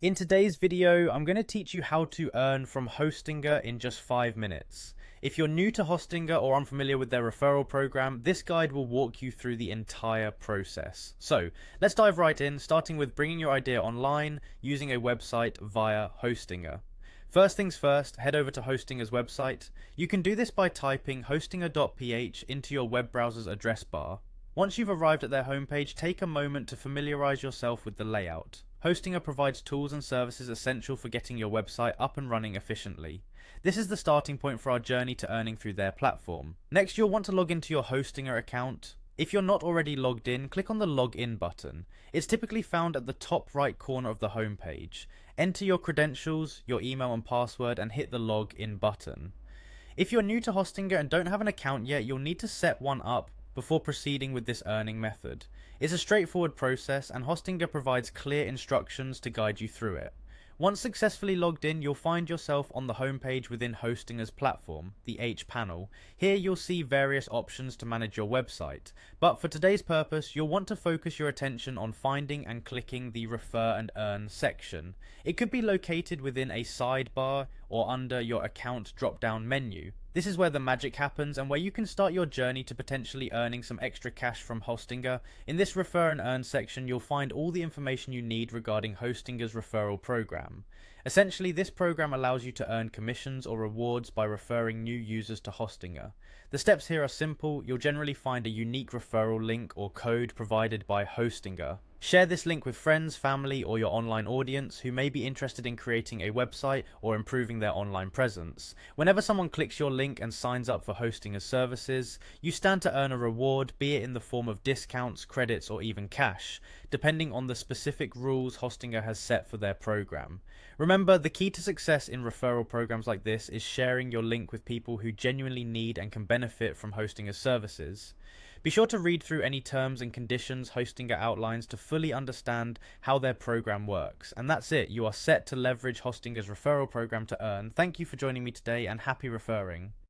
In today's video, I'm going to teach you how to earn from Hostinger in just 5 minutes. If you're new to Hostinger or unfamiliar with their referral program, this guide will walk you through the entire process. So, let's dive right in, starting with bringing your idea online using a website via Hostinger. First things first, head over to Hostinger's website. You can do this by typing hostinger.ph into your web browser's address bar. Once you've arrived at their homepage, take a moment to familiarize yourself with the layout. Hostinger provides tools and services essential for getting your website up and running efficiently. This is the starting point for our journey to earning through their platform. Next, you'll want to log into your Hostinger account. If you're not already logged in, click on the Login button. It's typically found at the top right corner of the homepage. Enter your credentials, your email and password, and hit the Login button. If you're new to Hostinger and don't have an account yet, you'll need to set one up before proceeding with this earning method. It's a straightforward process, and Hostinger provides clear instructions to guide you through it. Once successfully logged in, you'll find yourself on the homepage within Hostinger's platform, the H panel. Here you'll see various options to manage your website, but for today's purpose, you'll want to focus your attention on finding and clicking the Refer and Earn section. It could be located within a sidebar or under your account drop-down menu. This is where the magic happens and where you can start your journey to potentially earning some extra cash from Hostinger. In this Refer and Earn section, you'll find all the information you need regarding Hostinger's referral program. Essentially, this program allows you to earn commissions or rewards by referring new users to Hostinger. The steps here are simple. You'll generally find a unique referral link or code provided by Hostinger. Share this link with friends, family, or your online audience who may be interested in creating a website or improving their online presence. Whenever someone clicks your link and signs up for Hostinger's services, you stand to earn a reward, be it in the form of discounts, credits, or even cash, depending on the specific rules Hostinger has set for their program. Remember, the key to success in referral programs like this is sharing your link with people who genuinely need and can benefit from Hostinger's services. Be sure to read through any terms and conditions Hostinger outlines to fully understand how their program works. And that's it, you are set to leverage Hostinger's referral program to earn. Thank you for joining me today and happy referring.